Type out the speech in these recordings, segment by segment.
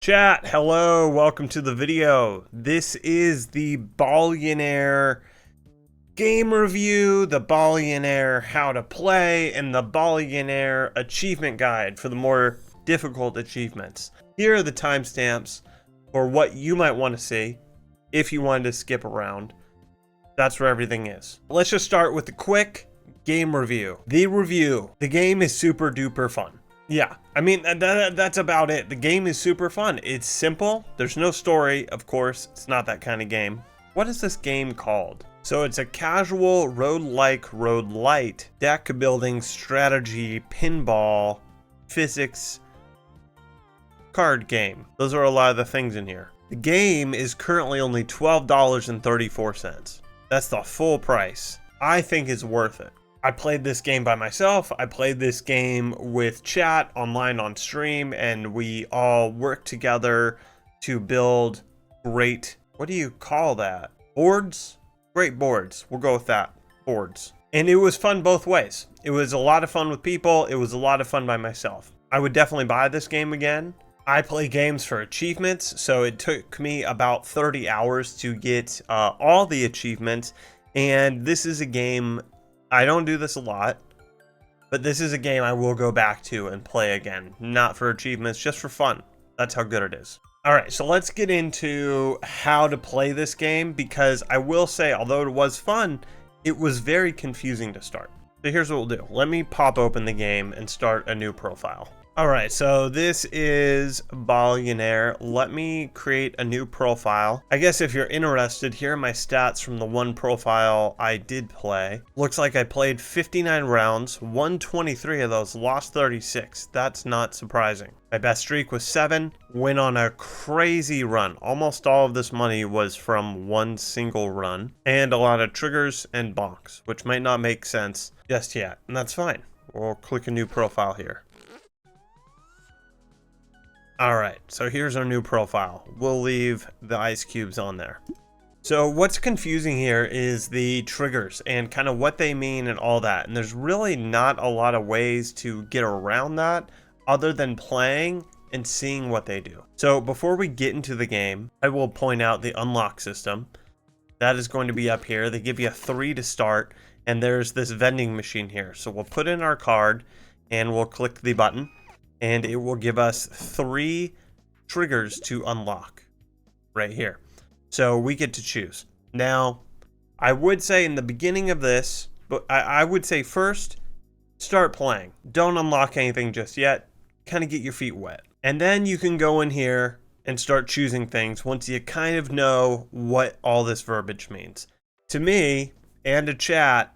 Chat, hello, welcome to the video. This is the Ballionaire game review, the Ballionaire how to play, and the Ballionaire achievement guide for the more difficult achievements. Here are the timestamps for what you might want to see if you wanted to skip around. That's where everything is. Let's just start with the quick game review. The game is super duper fun. Yeah, I mean, that's about it. The game is super fun. It's simple. There's no story, of course. It's not that kind of game. What is this game called? So it's a casual roguelike deck building strategy pinball physics card game. Those are a lot of the things in here. The game is currently only $12.34. That's the full price. I think it's worth it. I played this game by myself. I played this game with chat online on stream, and we all worked together to build great, what do you call that? Boards? Great boards. We'll go with that. Boards. And it was fun both ways. It was a lot of fun with people. It was a lot of fun by myself. I would definitely buy this game again. I play games for achievements, so it took me about 30 hours to get all the achievements. And this is a game, I don't do this a lot, but this is a game I will go back to and play again. Not for achievements, just for fun. That's how good it is. All right, so let's get into how to play this game, because I will say, although it was fun, it was very confusing to start. So here's what we'll do. Let me pop open the game and start a new profile. All right, so this is Ballionaire. Let me create a new profile. I guess if you're interested, here are my stats from the one profile I did play. Looks like I played 59 rounds, 123 of those, lost 36. That's not surprising. My best streak was 7, went on a crazy run. Almost all of this money was from one single run, and a lot of triggers and bonks, which might not make sense just yet, and that's fine. We'll click a new profile here. All right, so here's our new profile. We'll leave the ice cubes on there. So what's confusing here is the triggers and kind of what they mean and all that. And there's really not a lot of ways to get around that other than playing and seeing what they do. So before we get into the game, I will point out the unlock system. That is going to be up here. They give you a 3 to start, and there's this vending machine here. So we'll put in our card and we'll click the button, and it will give us 3 triggers to unlock right here. So we get to choose. Now, I would say in the beginning of this, but I would say first, start playing. Don't unlock anything just yet. Kind of get your feet wet. And then you can go in here and start choosing things once you kind of know what all this verbiage means. To me, and to chat,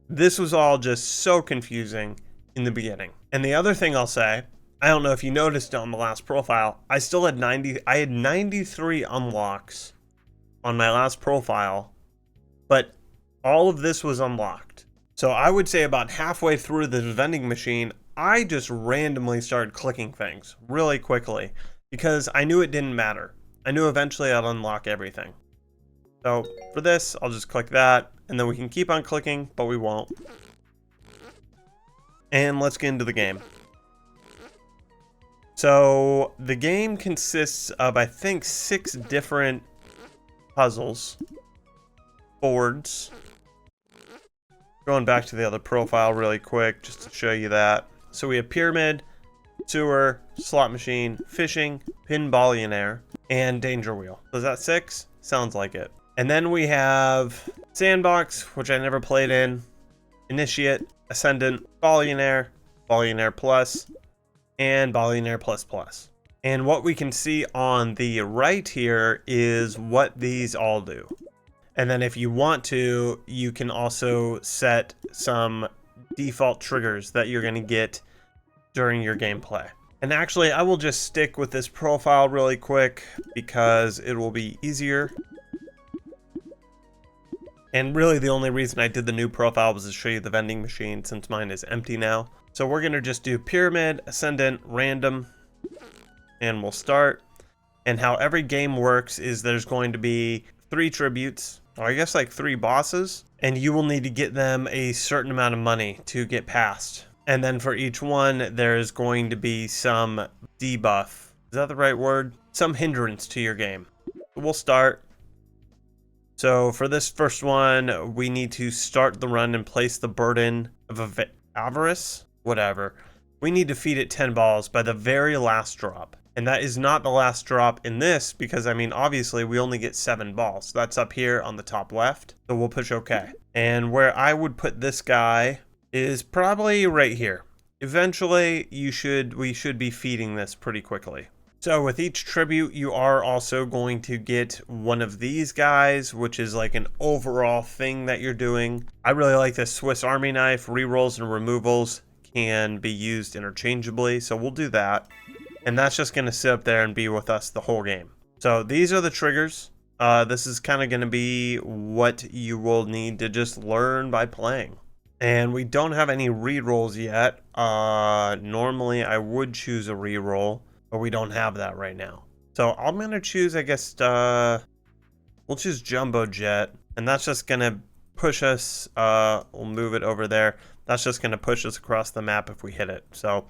this was all just so confusing in the beginning. And the other thing I'll say, I don't know if you noticed on the last profile, I had 93 unlocks on my last profile, but all of this was unlocked. So I would say about halfway through this vending machine, I just randomly started clicking things really quickly because I knew it didn't matter. I knew eventually I'd unlock everything. So for this, I'll just click that, and then we can keep on clicking, but we won't. And let's get into the game. So the game consists of, I think, 6 different puzzles, boards. Going back to the other profile really quick, just to show you that. So we have pyramid, sewer, slot machine, fishing, pin Ballionaire, and danger wheel. So is that 6? Sounds like it. And then we have sandbox, which I never played in, initiate, ascendant, Ballionaire, Ballionaire plus, and Ballionaire plus. And what we can see on the right here is what these all do. And then if you want to, you can also set some default triggers that you're going to get during your gameplay. And actually, I will just stick with this profile really quick because it will be easier. And really the only reason I did the new profile was to show you the vending machine, since mine is empty now. So we're going to just do pyramid, ascendant, random, and we'll start. And how every game works is there's going to be 3 tributes, or I guess like 3 bosses, and you will need to get them a certain amount of money to get past. And then for each one, there's going to be some debuff. Is that the right word? some hindrance to your game. We'll start. So for this first one, we need to start the run and place the burden of avarice, whatever. We need to feed it 10 balls by the very last drop. And that is not the last drop in this because, I mean, obviously we only get 7 balls. So that's up here on the top left. So we'll push OK. And where I would put this guy is probably right here. Eventually, we should be feeding this pretty quickly. So with each tribute, you are also going to get one of these guys, which is like an overall thing that you're doing. I really like this Swiss Army knife. Rerolls and removals can be used interchangeably, so we'll do that. And that's just going to sit up there and be with us the whole game. So these are the triggers. This is kind of going to be what you will need to just learn by playing. And we don't have any rerolls yet. Normally I would choose a reroll, but we don't have that right now. So I'm going to choose, I guess, we'll choose Jumbo Jet. And that's just going to push us, we'll move it over there. That's just going to push us across the map if we hit it. So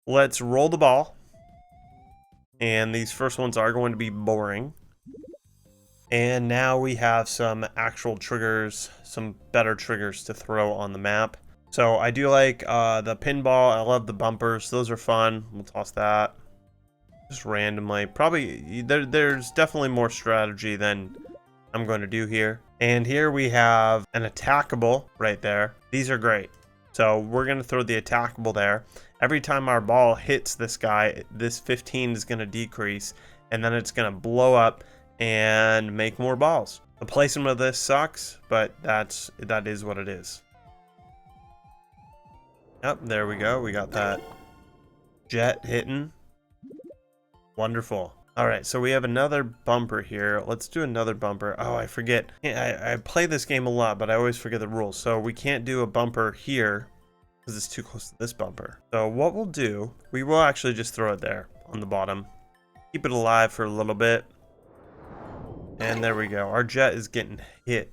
let's roll the ball. And these first ones are going to be boring. And now we have some actual triggers, some better triggers to throw on the map. So I do like the pinball. I love the bumpers. Those are fun. We'll toss that. Just randomly. Probably, there's definitely more strategy than I'm going to do here. And here we have an attackable right there. These are great. So we're going to throw the attackable there. Every time our ball hits this guy, this 15 is going to decrease. And then it's going to blow up and make more balls. The placement of this sucks, but that is what it is. Yep, there we go. We got that jet hitting. Wonderful. All right, so we have another bumper here. Let's do another bumper. Oh, I forget. I play this game a lot, but I always forget the rules. So we can't do a bumper here because it's too close to this bumper. So what we'll do, we will actually just throw it there on the bottom. Keep it alive for a little bit. And there we go. Our jet is getting hit,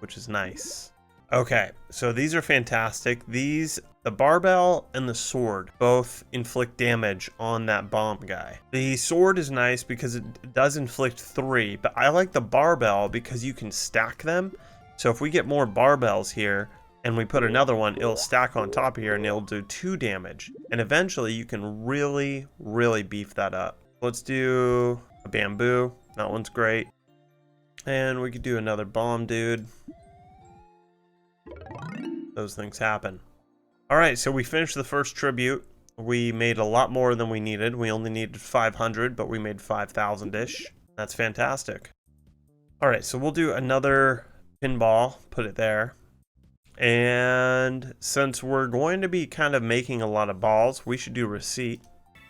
which is nice. Okay, so these are fantastic. These, the barbell and the sword, both inflict damage on that bomb guy. The sword is nice because it does inflict 3, but I like the barbell because you can stack them. So if we get more barbells here and we put another one, it'll stack on top of here and it'll do 2 damage. And eventually you can really, really beef that up. Let's do a bamboo. That one's great. And we could do another bomb, dude. Those things happen. Alright, so we finished the first tribute. We made a lot more than we needed. We only needed 500, but we made 5,000-ish. That's fantastic. Alright, so we'll do another pinball. Put it there. And since we're going to be kind of making a lot of balls, we should do receipt.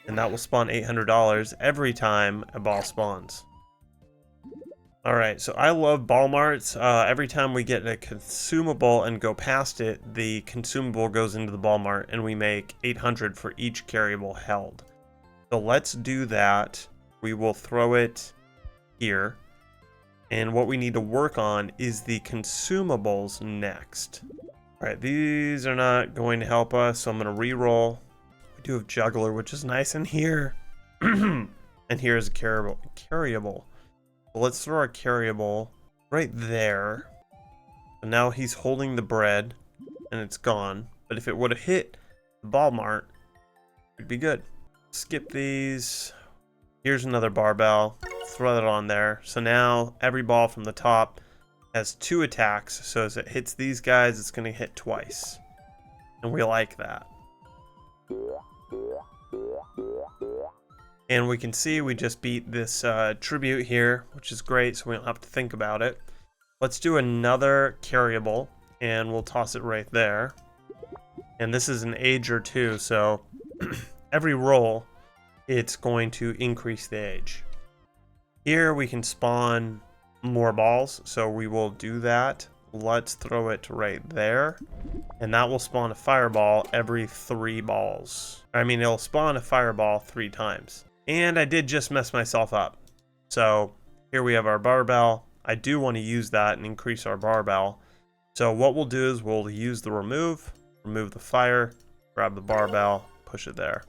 And that will spawn $800 every time a ball spawns. Alright, so I love ball marts. Every time we get a consumable and go past it, the consumable goes into the ball mart and we make 800 for each carryable held. So let's do that. We will throw it here. And what we need to work on is the consumables next. Alright, these are not going to help us, so I'm going to re-roll. We do have juggler, which is nice in here. And here is a carryable. Let's throw our carryable right there. And now he's holding the bread and it's gone. But if it would have hit the ball mart, it'd be good. Skip these. Here's another barbell. Throw that on there. So now every ball from the top has 2 attacks. So as it hits these guys, it's going to hit twice. And we like that. And we can see we just beat this tribute here, which is great, so we don't have to think about it. Let's do another carryable, and we'll toss it right there. And this is an age or 2, so every roll, it's going to increase the age. Here we can spawn more balls, so we will do that. Let's throw it right there. And that will spawn a fireball every 3 balls. I mean, it'll spawn a fireball 3 times. And I did just mess myself up. So here we have our barbell. I do want to use that and increase our barbell. So what we'll do is we'll use the remove the fire, grab the barbell, push it there.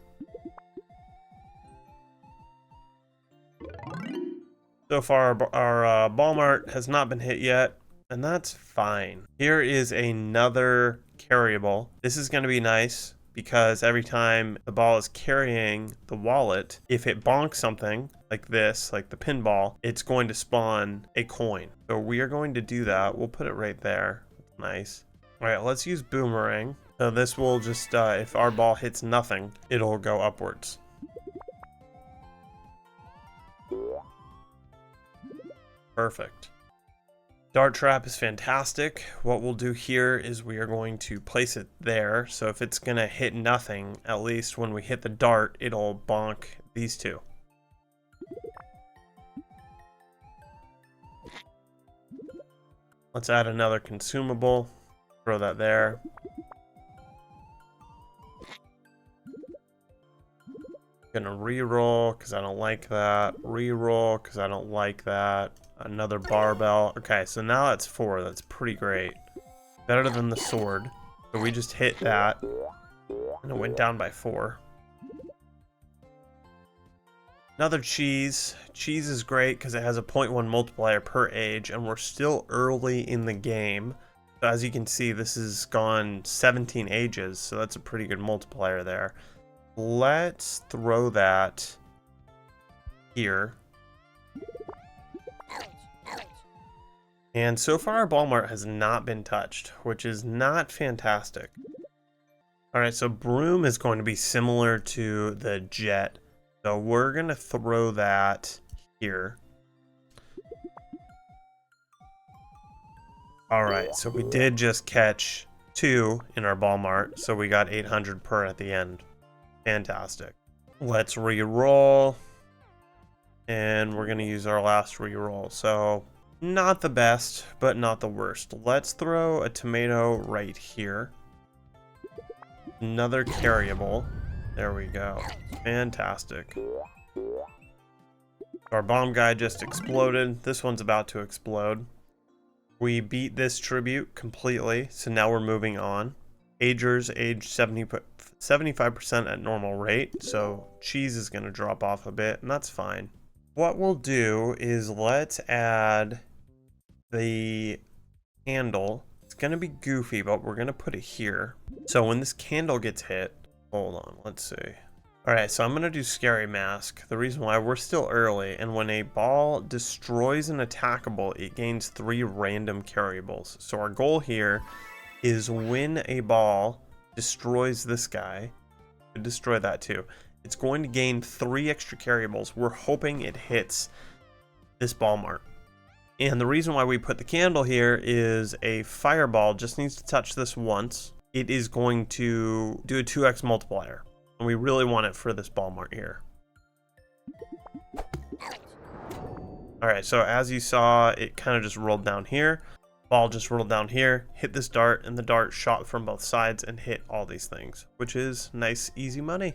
So far, our ball mart has not been hit yet, and that's fine. Here is another carryable. This is going to be nice because every time the ball is carrying the wallet, if it bonks something like this, like the pinball, it's going to spawn a coin. So we are going to do that. We'll put it right there. Nice. All right, let's use boomerang. So this will just, if our ball hits nothing, it'll go upwards. Perfect. Dart trap is fantastic. What we'll do here is we are going to place it there. So if it's going to hit nothing, at least when we hit the dart, it'll bonk these two. Let's add another consumable. Throw that there. Gonna re-roll because I don't like that. Re-roll because I don't like that. Another barbell. Okay, so now that's 4. That's pretty great. Better than the sword. So we just hit that. And it went down by 4. Another cheese. Cheese is great because it has a 0.1 multiplier per age. And we're still early in the game. So as you can see, this has gone 17 ages. So that's a pretty good multiplier there. Let's throw that here. And so far our ball mart has not been touched, which is not fantastic. Alright, so broom is going to be similar to the jet. So we're going to throw that here. Alright, so we did just catch 2 in our ball mart, so we got 800 per at the end. Fantastic. Let's re-roll. And we're going to use our last re-roll. So, not the best, but not the worst. Let's throw a tomato right here. Another carryable. There we go. Fantastic. Our bomb guy just exploded. This one's about to explode. We beat this tribute completely, so now we're moving on. Agers age 75% at normal rate, so cheese is going to drop off a bit, and that's fine. What we'll do is let's add the candle. It's going to be goofy, but we're going to put it here. So when this candle gets hit, hold on, let's see. Alright, so I'm going to do Scary Mask. The reason why we're still early, and when a ball destroys an attackable, it gains 3 random carryables. So our goal here is when a ball destroys this guy, destroy that too, it's going to gain 3 extra carryables. We're hoping it hits this ball mart. And the reason why we put the candle here is a fireball just needs to touch this once. It is going to do a 2x multiplier. And we really want it for this ball mart here. Alright, so as you saw, it kind of just rolled down here. Ball just rolled down here, hit this dart, and the dart shot from both sides and hit all these things, which is nice, easy money.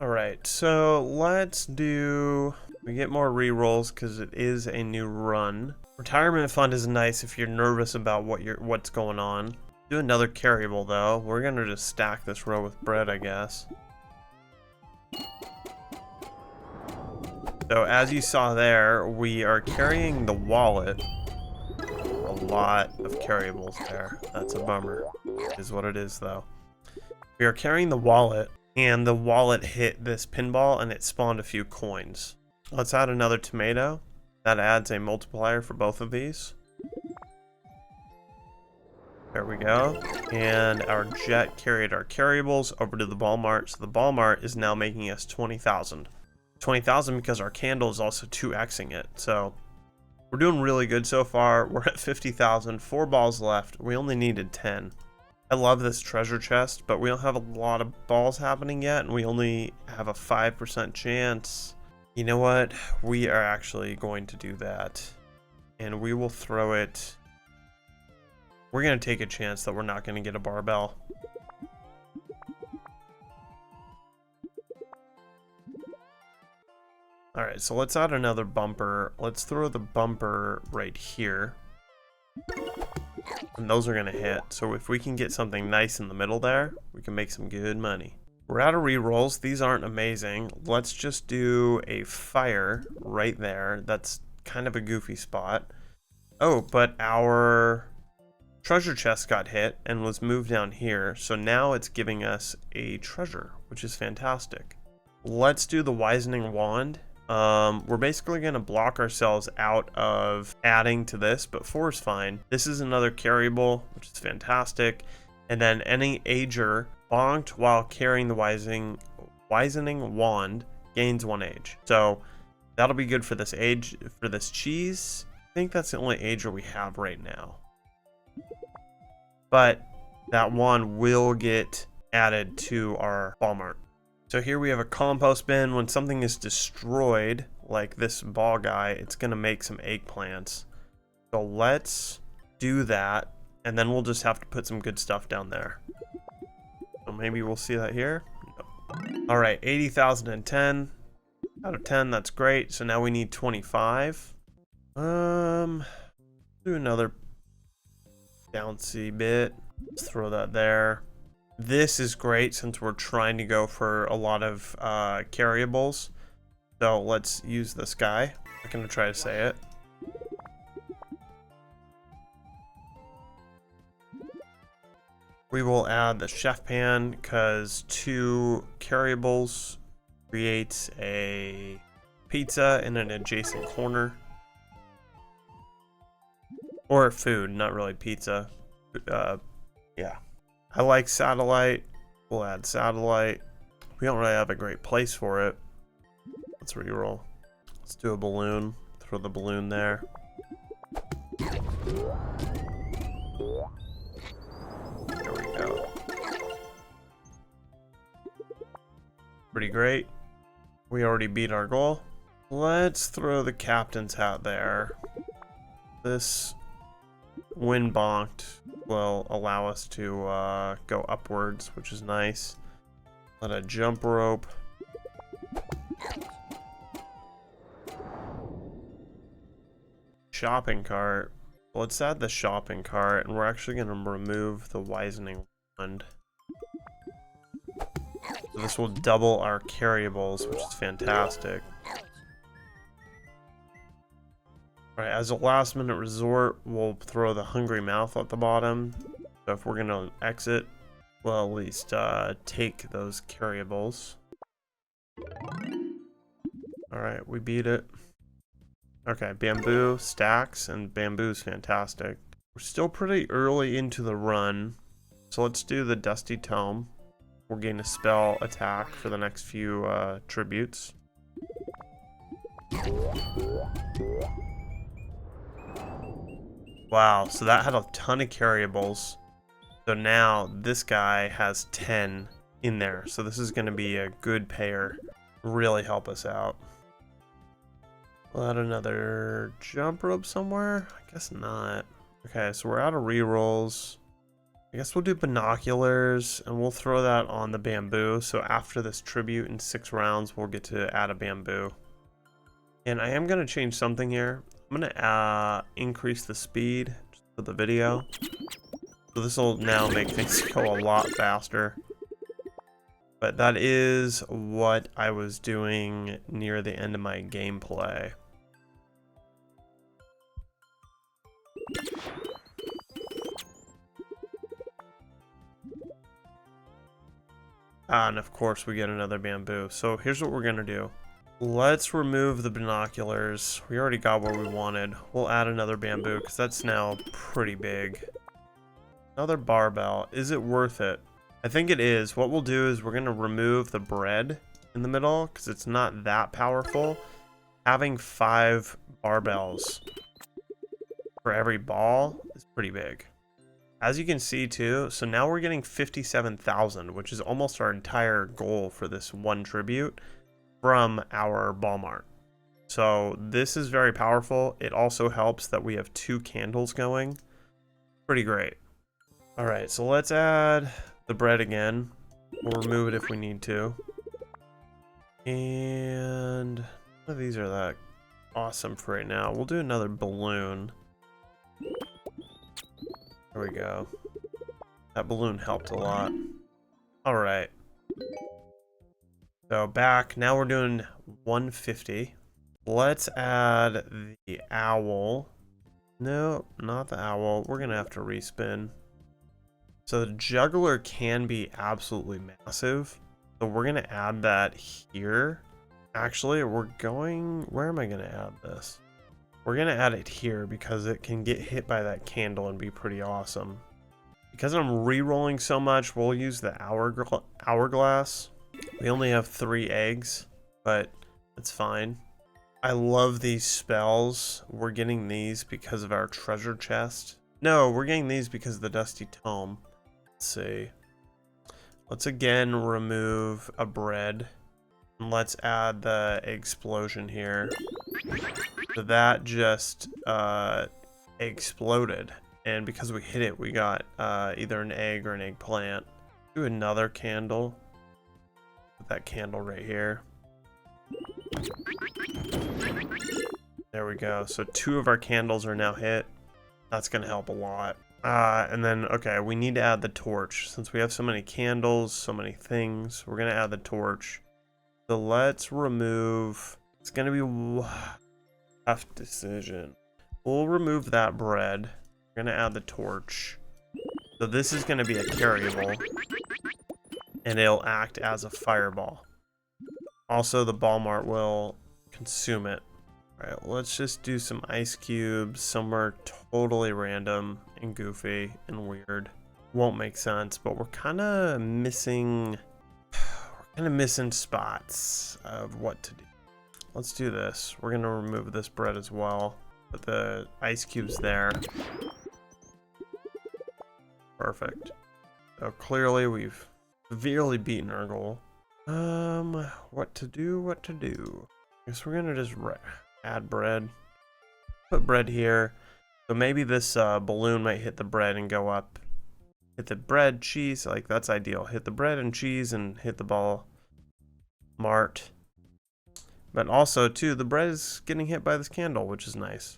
Alright, so let's do... We get more re-rolls because it is a new run. Retirement fund is nice if you're nervous about what's going on. Do another carryable though. We're gonna just stack this row with bread, I guess. So as you saw there, we are carrying the wallet. A lot of carryables there. That's a bummer. Is what it is though. We are carrying the wallet, and the wallet hit this pinball and it spawned a few coins. Let's add another tomato. That adds a multiplier for both of these. There we go. And our jet carried our carryables over to the ball mart. So the ball mart is now making us 20,000. 20,000 because our candle is also 2xing it. So we're doing really good so far. We're at 50,000, 4 balls left. We only needed 10. I love this treasure chest, but we don't have a lot of balls happening yet, and we only have a 5% chance. You know what? We are actually going to do that. And we will throw it. We're going to take a chance that we're not going to get a barbell. Alright, so let's add another bumper. Let's throw the bumper right here. And those are going to hit. So if we can get something nice in the middle there, we can make some good money. We're out of re-rolls. These aren't amazing. Let's just do a fire right there. That's kind of a goofy spot. Oh, but our treasure chest got hit and was moved down here. So now it's giving us a treasure, which is fantastic. Let's do the Wisening Wand. We're basically going to block ourselves out of adding to this, but 4 is fine. This is another carryable, which is fantastic. And then any ager bonked while carrying the Wisening Wand gains 1 age. So that'll be good for this cheese. I think that's the only ager we have right now. But that wand will get added to our ball mart. So here we have a compost bin. When something is destroyed, like this ball guy, it's going to make some eggplants. So let's do that, and then we'll just have to put some good stuff down there. So maybe we'll see that here. No. All right, 80,010 out of 10. That's great. So now we need 25. Do another bouncy bit. Let's throw that there. This is great since we're trying to go for a lot of carryables. So let's use this guy. I'm gonna try to say it. We will add the chef pan because 2 carryables creates a pizza in an adjacent corner. Or food, not really pizza. Yeah. I like satellite. We'll add satellite. We don't really have a great place for it. Let's reroll. Let's do a balloon. Throw the balloon there. There we go. Pretty great. We already beat our goal. Let's throw the captain's hat there. This when bonked will allow us to go upwards, which is nice. Let a jump rope. Shopping cart. Let's add the shopping cart, and we're actually going to remove the Wisening Wand. So this will double our carryables, which is fantastic. Alright, as a last minute resort, we'll throw the Hungry Mouth at the bottom. So if we're going to exit, we'll at least take those carryables. Alright, we beat it. Okay, bamboo stacks, and bamboo's fantastic. We're still pretty early into the run, so let's do the Dusty Tome. We'll gain a spell attack for the next few tributes. Wow, so that had a ton of carryables. So now this guy has 10 in there. So this is going to be a good pair. Really help us out. We'll add another jump rope somewhere? I guess not. Okay, so we're out of rerolls. I guess we'll do binoculars, and we'll throw that on the bamboo. So after this tribute in 6 rounds, we'll get to add a bamboo. And I am going to change something here. I'm going to increase the speed for the video. So this will now make things go a lot faster. But that is what I was doing near the end of my gameplay. And of course we get another bamboo. So here's what we're going to do. Let's remove the binoculars. We already got what we wanted. We'll add another bamboo because that's now pretty big. Another barbell. Is it worth it? I think it is. What we'll do is we're going to remove the bread in the middle because it's not that powerful. Having 5 barbells for every ball is pretty big. As you can see too, so now we're getting 57,000, which is almost our entire goal for this one tribute from our ball mart. So this is very powerful. It also helps that we have 2 candles going. Pretty great. All right, so let's add the bread again. We'll remove it if we need to. And none of these are that awesome for right now. We'll do another balloon. There we go. That balloon helped a lot. All right. So back, now we're doing 150. Let's add the owl. No, not the owl. We're gonna have to respin. So the juggler can be absolutely massive. So we're gonna add that here. Actually, we're going, where am I gonna add this? We're gonna add it here because it can get hit by that candle and be pretty awesome. Because I'm re-rolling so much, we'll use the hourglass. We only have 3 eggs, but it's fine. I love these spells. We're getting these because of our treasure chest. No, we're getting these because of the Dusty Tome. Let's see. Let's again remove a bread. And let's add the explosion here. So that just exploded. And because we hit it, we got either an egg or an eggplant. Do another candle. Put that candle right here. There we go. So 2 of our candles are now hit. That's going to help a lot. And then, okay, we need to add the torch. Since we have so many candles, so many things, we're going to add the torch. So let's remove... It's going to be a tough decision. We'll remove that bread. We're going to add the torch. So this is going to be a carryable. And it'll act as a fireball. Also, the ball mart will consume it. Alright, let's just do some ice cubes somewhere totally random and goofy and weird. Won't make sense, but we're kind of missing spots of what to do. Let's do this. We're going to remove this bread as well. Put the ice cubes there. Perfect. So clearly we've severely beaten our goal. What to do? I guess we're gonna just add bread. Put bread here. So maybe this balloon might hit the bread and go up. Hit the bread, cheese, like that's ideal. Hit the bread and cheese and hit the ball mart. But also too, the bread is getting hit by this candle, which is nice.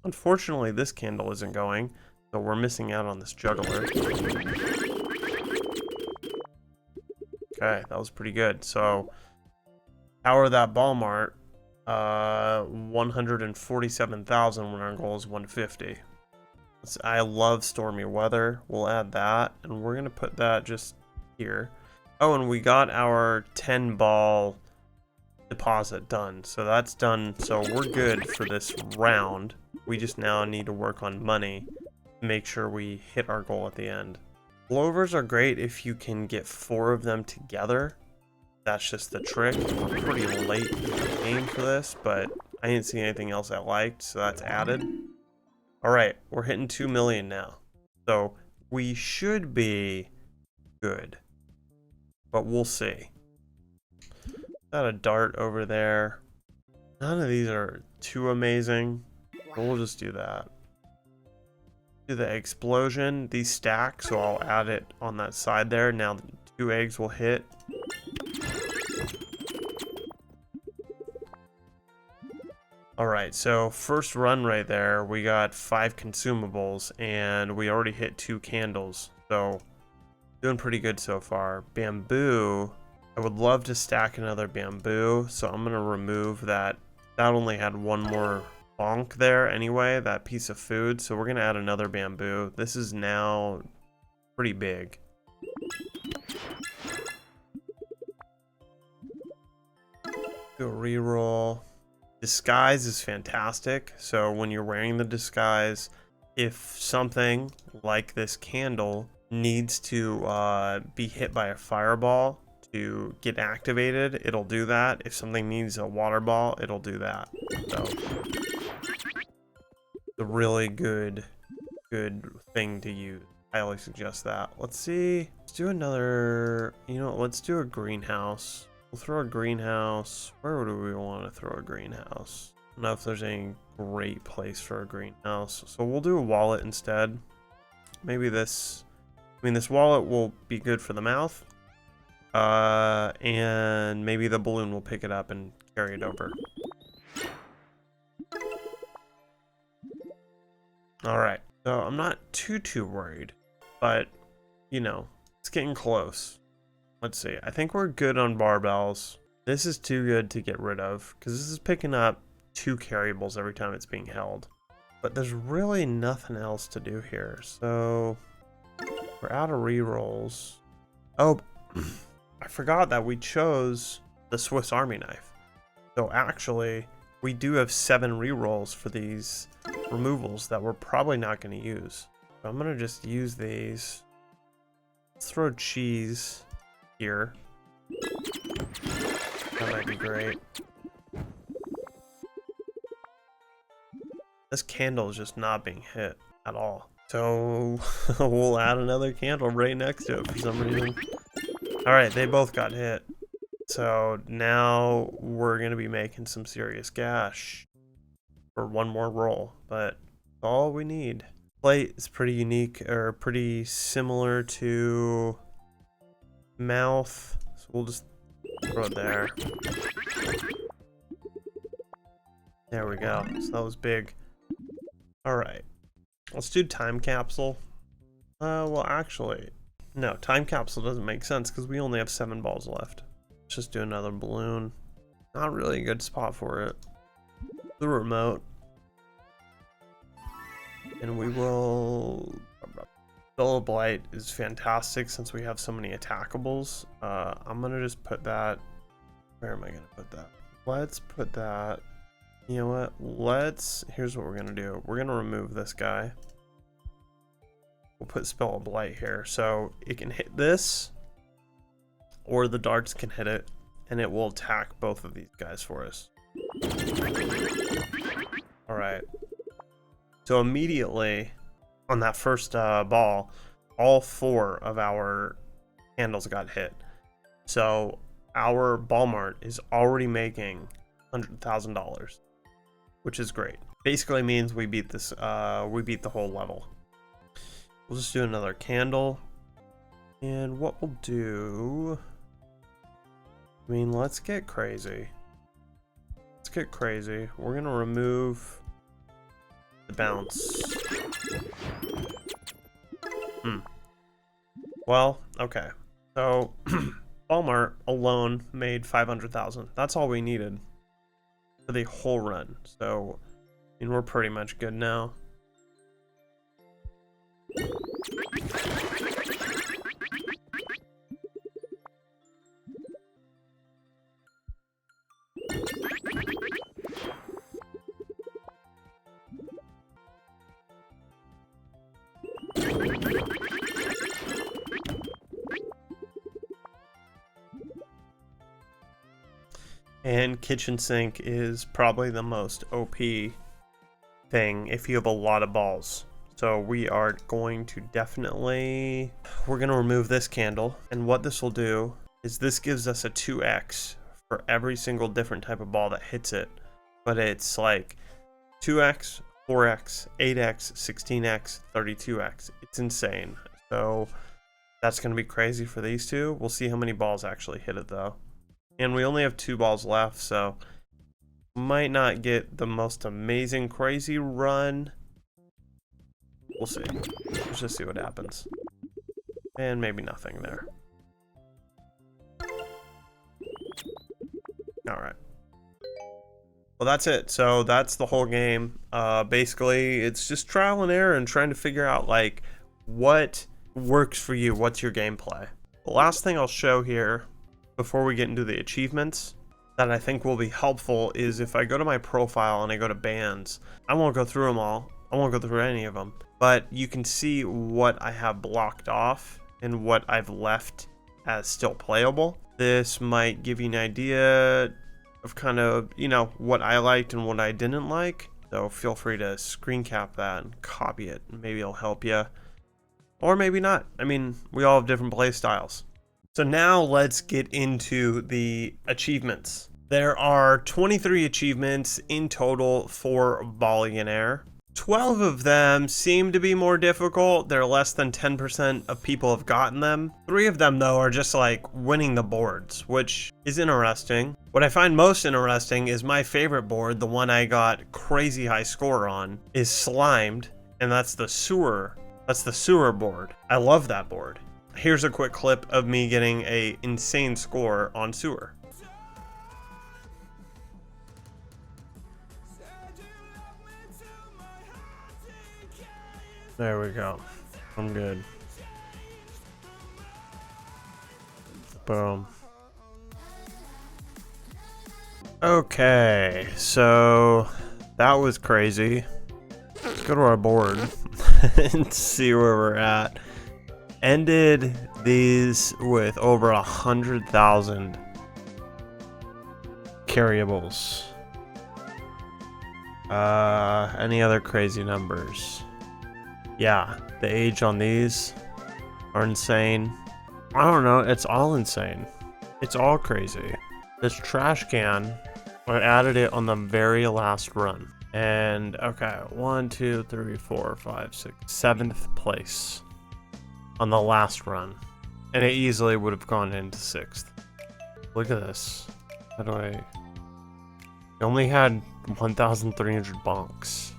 Unfortunately, this candle isn't going, so we're missing out on this juggler. Okay, that was pretty good. So, power that ball mart, 147,000 when our goal is 150. I love stormy weather. We'll add that, and we're gonna put that just here. Oh, and we got our 10 ball deposit done. So that's done. So we're good for this round. We just now need to work on money to make sure we hit our goal at the end. Clovers are great if you can get 4 of them together. That's just the trick. We're pretty late in the game for this, but I didn't see anything else I liked, so that's added. Alright, we're hitting 2 million now. So we should be good. But we'll see. Got a dart over there. None of these are too amazing. But we'll just do that. Do the explosion. These stack, so I'll add it on that side there. Now the 2 eggs will hit. Alright, so first run right there, we got 5 consumables, and we already hit 2 candles. So, doing pretty good so far. Bamboo, I would love to stack another bamboo, so I'm going to remove that. That only had 1 more bonk there anyway, that piece of food, so we're going to add another bamboo. This is now pretty big. Do a reroll. Disguise is fantastic. So when you're wearing the disguise, if something like this candle needs to be hit by a fireball to get activated, it'll do that. If something needs a water ball, it'll do that. So it's a really good thing to use. I always suggest that. Let's see. Let's do another, let's do a greenhouse. We'll throw a greenhouse. Where do we want to throw a greenhouse? I don't know if there's any great place for a greenhouse. So we'll do a wallet instead. Maybe this... this wallet will be good for the mouth. And maybe the balloon will pick it up and carry it over. Alright. So I'm not too worried. But, it's getting close. Let's see. I think we're good on barbells. This is too good to get rid of because this is picking up 2 carryables every time it's being held. But there's really nothing else to do here. So we're out of rerolls. Oh, I forgot that we chose the Swiss Army knife. So actually, we do have 7 rerolls for these removals that we're probably not going to use. So I'm going to just use these. Let's throw cheese here. That might be great. This candle is just not being hit at all. So we'll add another candle right next to it for some reason. Alright, they both got hit. So now we're going to be making some serious cash for one more roll. But all we need. Plate is pretty unique, or pretty similar to mouth. So we'll just throw it there. There we go. So that was big. Alright. Let's do time capsule. Well, actually, no, time capsule doesn't make sense because we only have 7 balls left. Let's just do another balloon. Not really a good spot for it. The remote. And we will... Bill of Blight is fantastic since we have so many attackables. I'm going to just put that... Where am I going to put that? Let's put that... You know what? Here's what we're going to do. We're going to remove this guy. We'll put Spell of Blight here. So it can hit this, or the darts can hit it, and it will attack both of these guys for us. Alright. So immediately, on that first ball, all 4 of our candles got hit. So our ball mart is already making $100,000. Which is great. Basically means we beat this. We beat the whole level. We'll just do another candle, and what we'll do. I mean, let's get crazy. Let's get crazy. We're gonna remove the bounce. Well, okay. So Walmart alone made 500,000. That's all we needed for the whole run. So, I mean, we're pretty much good now. And kitchen sink is probably the most OP thing if you have a lot of balls. So we are going to definitely, we're going to remove this candle. And what this will do is this gives us a 2x for every single different type of ball that hits it. But it's like 2x, 4x, 8x, 16x, 32x. It's insane. So that's going to be crazy for these two. We'll see how many balls actually hit it though. And we only have 2 balls left, so might not get the most amazing crazy run. We'll see. Let's just see what happens. And maybe nothing there. Alright. Well, that's it. So that's the whole game. Basically, it's just trial and error and trying to figure out, like, what works for you. What's your gameplay? The last thing I'll show here before we get into the achievements that I think will be helpful is if I go to my profile and I go to bands. I won't go through them all. I won't go through any of them. But you can see what I have blocked off and what I've left as still playable. This might give you an idea of kind of, you know, what I liked and what I didn't like. So feel free to screen cap that and copy it. Maybe it'll help you. Or maybe not. I mean, we all have different play styles. So now let's get into the achievements. There are 23 achievements in total for Ballionaire. 12 of them seem to be more difficult. They're less than 10% of people have gotten them. 3 of them, though, are just like winning the boards, which is interesting. What I find most interesting is my favorite board, the one I got crazy high score on, is Slimed, and that's the sewer. That's the sewer board. I love that board. Here's a quick clip of me getting an insane score on sewer. There we go. I'm good. Boom. Okay, so that was crazy. Let's go to our board and see where we're at. Ended these with over 100,000 carryables. Any other crazy numbers? Yeah, the age on these are insane. I don't know, it's all insane. It's all crazy. This trash can, I added it on the very last run. And okay, 1, 2, 3, 4, 5, 6, 7th place on the last run. And it easily would have gone into 6th. Look at this. How do I... I only had 1,300 bonks.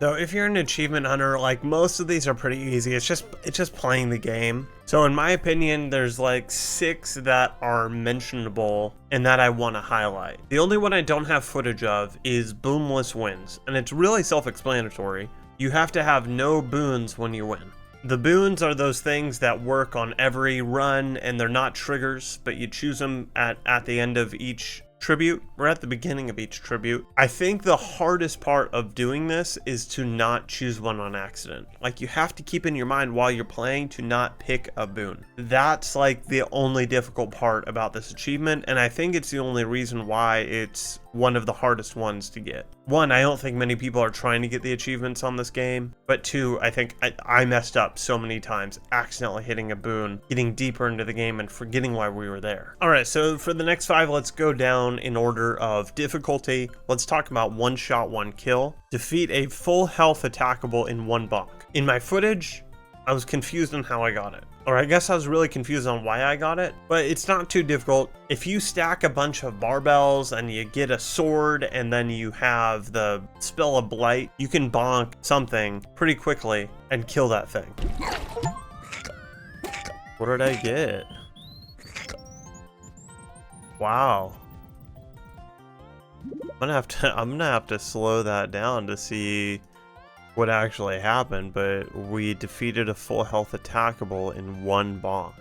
So if you're an achievement hunter, like most of these are pretty easy. It's just playing the game. So in my opinion, there's like 6 that are mentionable and that I want to highlight. The only one I don't have footage of is Boonless Wins, and it's really self-explanatory. You have to have no boons when you win. The boons are those things that work on every run, and they're not triggers, but you choose them at the end of each tribute, or at the beginning of each tribute. I think the hardest part of doing this is to not choose one on accident. Like, you have to keep in your mind while you're playing to not pick a boon. That's like the only difficult part about this achievement, and I think it's the only reason why it's one of the hardest ones to get. 1, I don't think many people are trying to get the achievements on this game, but 2, I think I messed up so many times, accidentally hitting a boon, getting deeper into the game, and forgetting why we were there. Alright, so for the next 5, let's go down in order of difficulty. Let's talk about one shot, one kill. Defeat a full health attackable in 1 bonk. In my footage, I was confused on how I got it. Or I guess I was really confused on why I got it, but it's not too difficult. If you stack a bunch of barbells and you get a sword and then you have the spell of blight, you can bonk something pretty quickly and kill that thing. What did I get? Wow. I'm gonna have to slow that down to see what actually happened, but we defeated a full health attackable in 1 bonk.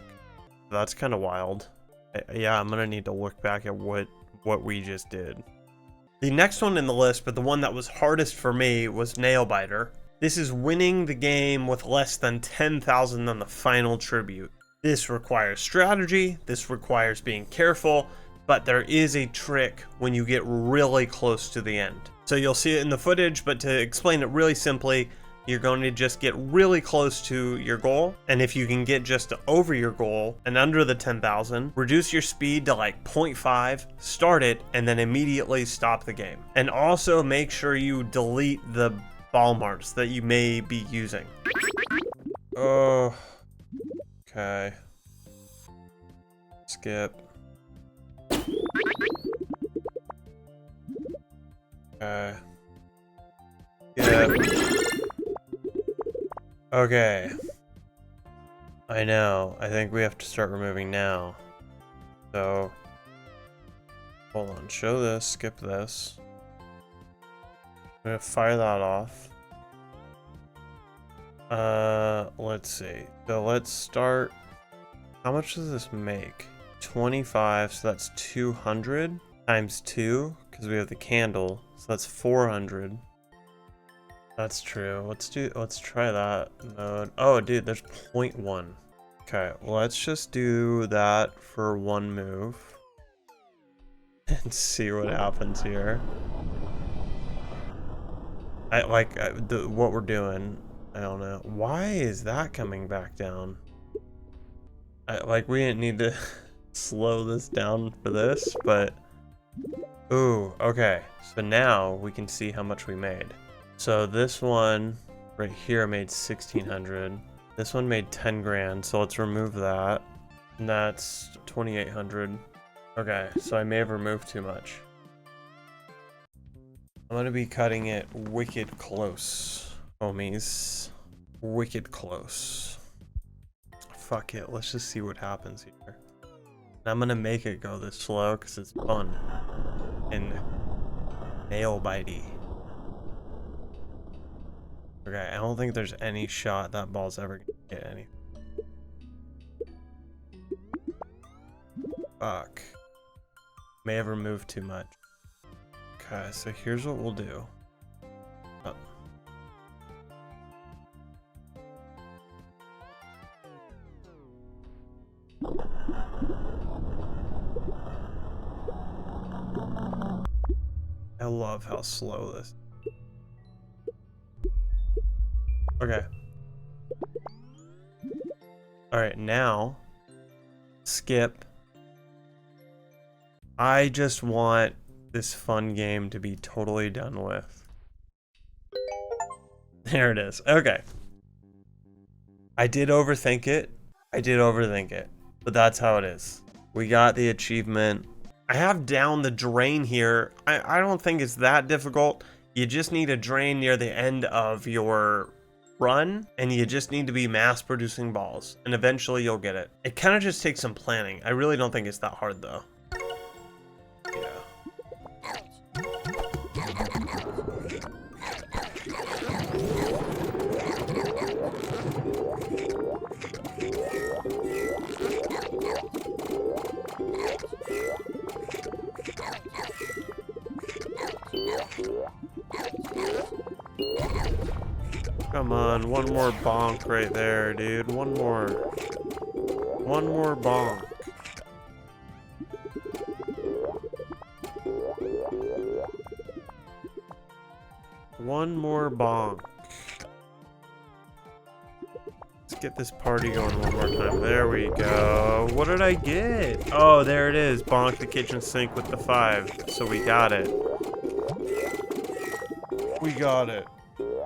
That's kind of wild. Yeah, I'm gonna need to look back at what we just did. The next one in the list, but the one that was hardest for me, was Nail Biter. This is winning the game with less than 10,000 on the final tribute. This requires strategy, this requires being careful, but there is a trick when you get really close to the end. So you'll see it in the footage, but to explain it really simply, you're going to just get really close to your goal. And if you can get just over your goal and under the 10,000, reduce your speed to like 0.5, start it, and then immediately stop the game. And also make sure you delete the ball marks that you may be using. Oh, okay. Skip. Okay. Yeah. Okay. I know. I think we have to start removing now. So, hold on. Show this. Skip this. I'm gonna fire that off. Let's see. So let's start. How much does this make? 25. So that's 200 times 2, because we have the candle. So that's 400. That's true. Let's try that mode. Oh, dude, there's 0.1. Okay, let's just do that for 1 move and see what happens here. I like what we're doing. I don't know. Why is that coming back down? We didn't need to slow this down for this, but ooh, okay. So now we can see how much we made. So this one right here made 1,600. This one made 10 grand. So let's remove that. And that's 2,800. Okay, so I may have removed too much. I'm gonna be cutting it wicked close, homies. Wicked close. Fuck it, let's just see what happens here. I'm gonna make it go this slow because it's fun and nail bitey. Okay, I don't think there's any shot that ball's ever gonna get any. Fuck. May have removed too much. Okay, so here's what we'll do. Oh. I love how slow this. Okay. Alright, now skip. I just want this fun game to be totally done with. There it is. Okay. I did overthink it. But that's how it is. We got the achievement. I have down the drain here. I don't think it's that difficult. You just need a drain near the end of your run, and you just need to be mass producing balls, and eventually you'll get it. It kind of just takes some planning. I really don't think it's that hard though. Yeah. Come on, one more bonk right there, dude. One more bonk. One more bonk. Let's get this party going one more time. There we go. What did I get? Oh, there it is. Bonk the kitchen sink with the 5. So we got it. We got it.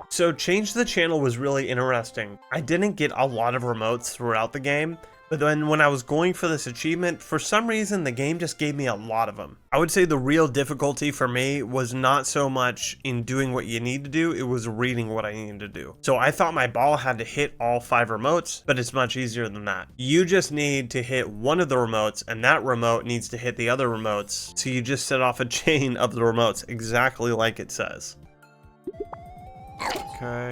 So Change the Channel was really interesting. I didn't get a lot of remotes throughout the game, but then when I was going for this achievement, for some reason the game just gave me a lot of them. I would say the real difficulty for me was not so much in doing what you need to do, it was reading what I needed to do. So I thought my ball had to hit all 5 remotes, but it's much easier than that. You just need to hit one of the remotes, and that remote needs to hit the other remotes. So you just set off a chain of the remotes, exactly like it says. Okay,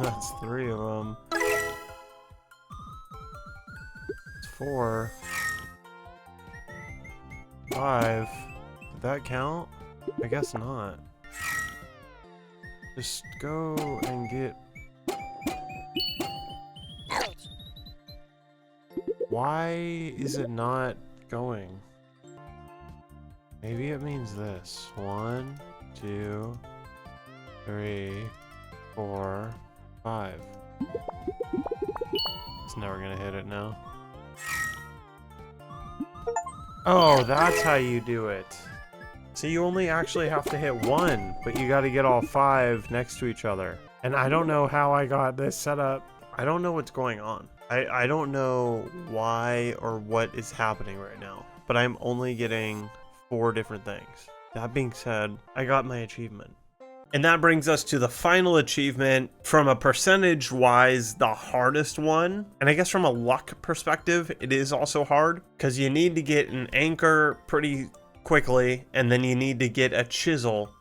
that's 3 of them. It's 4. 5. Did that count? I guess not. Just go and get... Why is it not going? Maybe it means this. 1, 2, 3, 4, 5. It's never gonna hit it now. Oh, that's how you do it. So you only actually have to hit 1, but you gotta get all 5 next to each other. And I don't know how I got this set up. I don't know what's going on. I don't know why or what is happening right now, but I'm only getting 4 different things. That being said, I got my achievement. And that brings us to the final achievement, from a percentage wise, the hardest one. And I guess from a luck perspective, it is also hard because you need to get an anchor pretty quickly, and then you need to get a chisel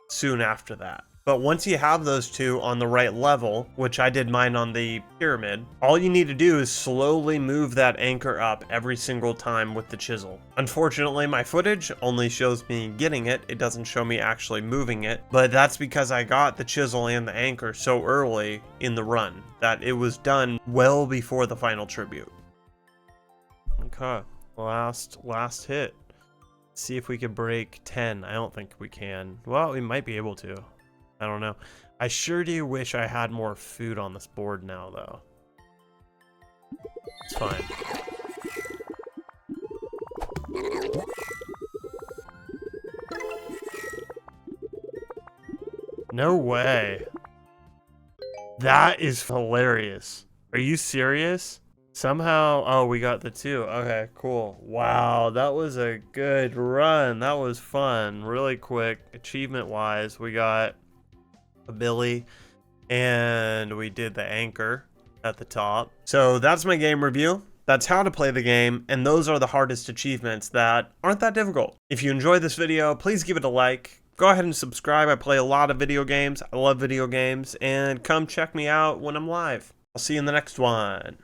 soon after that. But once you have those 2 on the right level, which I did mine on the pyramid, all you need to do is slowly move that anchor up every single time with the chisel. Unfortunately, my footage only shows me getting it. It doesn't show me actually moving it, but that's because I got the chisel and the anchor so early in the run that it was done well before the final tribute. Okay, last hit. See if we can break 10. I don't think we can. Well, we might be able to. I don't know. I sure do wish I had more food on this board now, though. It's fine. No way. That is hilarious. Are you serious? Somehow, oh, we got the 2. Okay, cool. Wow, that was a good run. That was fun. Really quick. Achievement-wise, we got a Billy, and we did the anchor at the top. So that's my game review. That's how to play the game, and those are the hardest achievements that aren't that difficult. If you enjoyed this video, please give it a like. Go ahead and subscribe. I play a lot of video games. I love video games. And come check me out when I'm live. I'll see you in the next one.